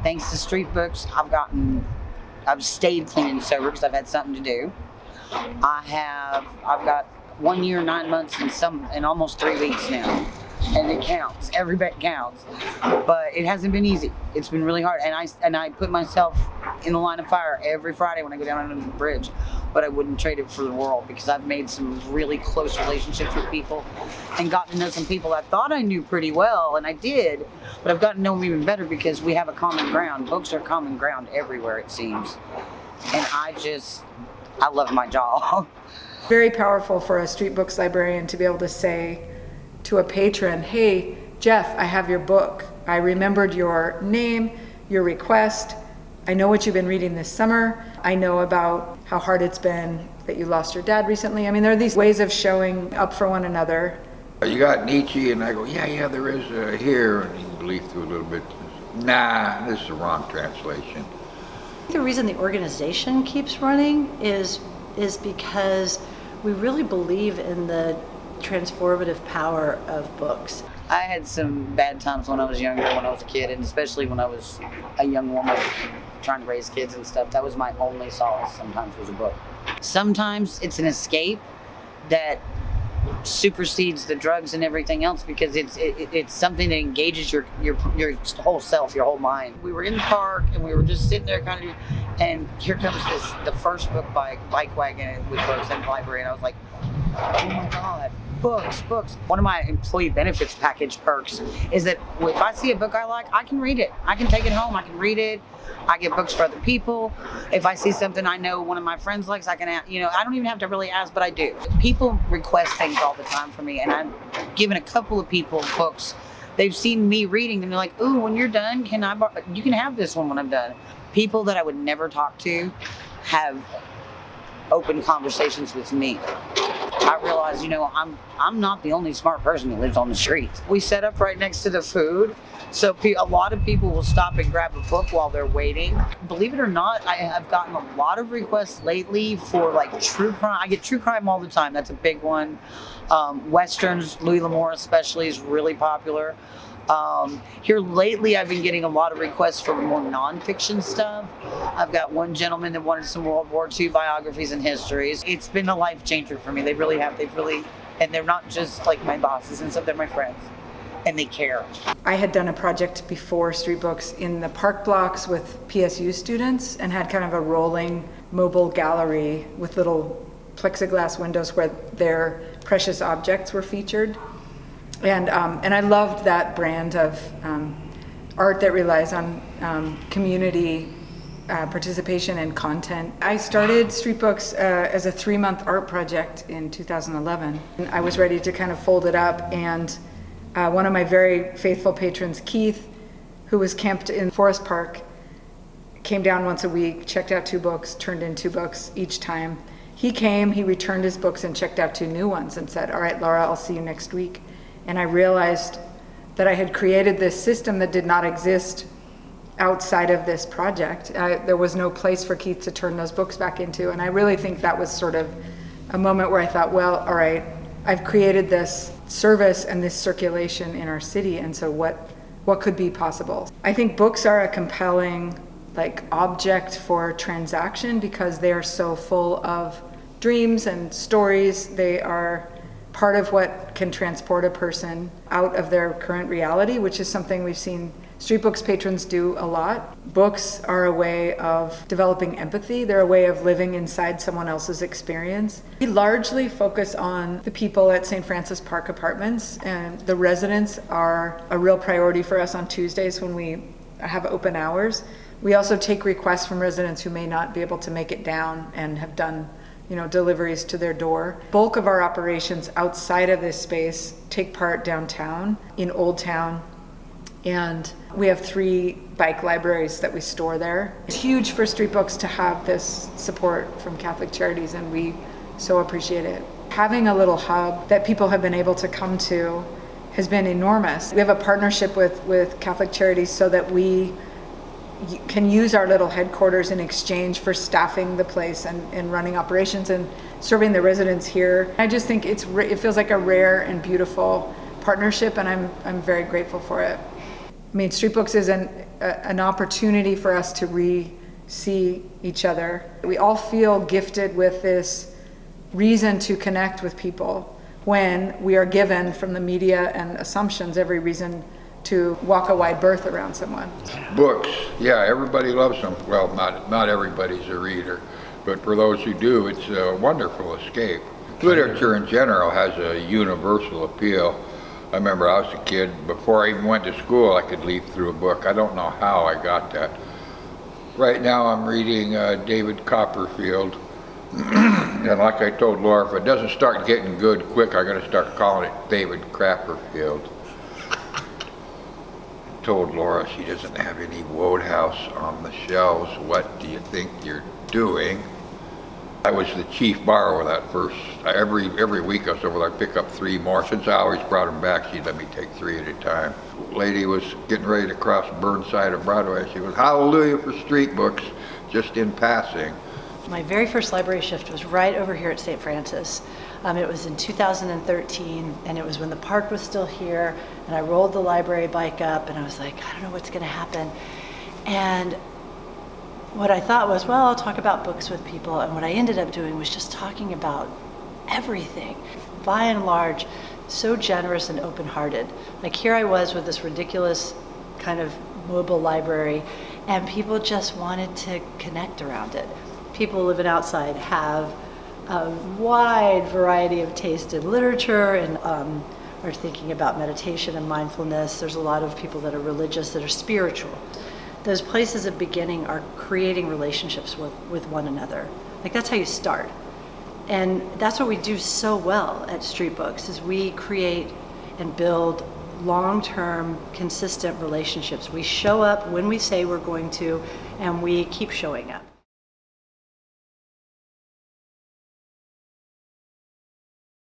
Thanks to street books, I've stayed clean and sober because I've had something to do. I've got 1 year, 9 months, and almost 3 weeks now, and it counts. Every bit counts, but it hasn't been easy. It's been really hard, and I put myself in the line of fire every Friday when I go down under the bridge, but I wouldn't trade it for the world because I've made some really close relationships with people and gotten to know some people I thought I knew pretty well, and I did, but I've gotten to know them even better because we have a common ground. Books are common ground everywhere, it seems, and I love my job. Very powerful for a street books librarian to be able to say to a patron, hey, Jeff, I have your book. I remembered your name, your request. I know what you've been reading this summer. I know about how hard it's been that you lost your dad recently. I mean, there are these ways of showing up for one another. You got Nietzsche, and I go, yeah, there is here, and you leaf through a little bit. Nah, this is the wrong translation. The reason the organization keeps running is because we really believe in the transformative power of books. I had some bad times when I was younger, when I was a kid, and especially when I was a young woman trying to raise kids and stuff. That was my only solace sometimes, was a book. Sometimes it's an escape that supersedes the drugs and everything else because it's something that engages your whole self, your whole mind. We were in the park and we were just sitting there kind of, and here comes the first book by Bike Wagon with books in the library, and I was like, oh my God, books. One of my employee benefits package perks is that if I see a book I like, I can read it. I can take it home, I can read it. I get books for other people. If I see something I know one of my friends likes, I can, I don't even have to really ask, but I do. People request things all the time for me, and I've given a couple of people books. They've seen me reading, and they're like, ooh, when you're done, you can have this one when I'm done. People that I would never talk to have open conversations with me. I realize, I'm not the only smart person who lives on the streets. We set up right next to the food, so a lot of people will stop and grab a book while they're waiting. Believe it or not, I have gotten a lot of requests lately for like true crime. I get true crime all the time. That's a big one. Westerns, Louis L'Amour especially, is really popular. Here lately, I've been getting a lot of requests for more nonfiction stuff. I've got one gentleman that wanted some World War II biographies and histories. It's been a life changer for me. They really have. And they're not just like my bosses and stuff, they're my friends. And they care. I had done a project before Street Books in the park blocks with PSU students and had kind of a rolling mobile gallery with little plexiglass windows where their precious objects were featured. And I loved that brand of art that relies on community participation and content. I started Street Books as a 3-month art project in 2011. And I was ready to kind of fold it up, and one of my very faithful patrons, Keith, who was camped in Forest Park, came down once a week, checked out 2 books, turned in 2 books each time. He came, he returned his books and checked out 2 new ones and said, all right, Laura, I'll see you next week. And I realized that I had created this system that did not exist outside of this project. There was no place for Keith to turn those books back into. And I really think that was sort of a moment where I thought, well, all right, I've created this service and this circulation in our city. And so what could be possible? I think books are a compelling object for transaction because they are so full of dreams and stories. They are part of what can transport a person out of their current reality, which is something we've seen Street Books patrons do a lot. Books are a way of developing empathy. They're a way of living inside someone else's experience. We largely focus on the people at St. Francis Park Apartments, and the residents are a real priority for us on Tuesdays when we have open hours. We also take requests from residents who may not be able to make it down and have done deliveries to their door. Bulk of our operations outside of this space take part downtown in Old Town, and we have 3 bike libraries that we store there. It's huge for Street Books to have this support from Catholic Charities, and we so appreciate it. Having a little hub that people have been able to come to has been enormous. We have a partnership with Catholic Charities so that we can use our little headquarters in exchange for staffing the place and running operations and serving the residents here. I just think it feels like a rare and beautiful partnership, and I'm very grateful for it. I mean, Street Books is an opportunity for us to re-see each other. We all feel gifted with this reason to connect with people when we are given from the media and assumptions every reason to walk a wide berth around someone. Books, yeah, everybody loves them. Well, not everybody's a reader, but for those who do, it's a wonderful escape. Literature in general has a universal appeal. I remember I was a kid, before I even went to school, I could leaf through a book. I don't know how I got that. Right now I'm reading David Copperfield. And like I told Laura, if it doesn't start getting good quick, I'm going to start calling it David Crapperfield. Told Laura she doesn't have any Wodehouse on the shelves. What do you think you're doing? I was the chief borrower that first. Every week I was over there, I'd pick up 3 more. Since I always brought them back, she'd let me take 3 at a time. Lady was getting ready to cross Burnside of Broadway. She was, hallelujah for Street Books, just in passing. My very first library shift was right over here at St. Francis. It was in 2013, and it was when the park was still here, and I rolled the library bike up, and I was like, I don't know what's going to happen. And what I thought was, well, I'll talk about books with people, and what I ended up doing was just talking about everything. By and large, so generous and open-hearted. Like, here I was with this ridiculous kind of mobile library, and people just wanted to connect around it. People living outside have a wide variety of taste in literature and are thinking about meditation and mindfulness. There's a lot of people that are religious, that are spiritual. Those places of beginning are creating relationships with one another. Like, that's how you start. And that's what we do so well at Street Books, is we create and build long-term, consistent relationships. We show up when we say we're going to, and we keep showing up.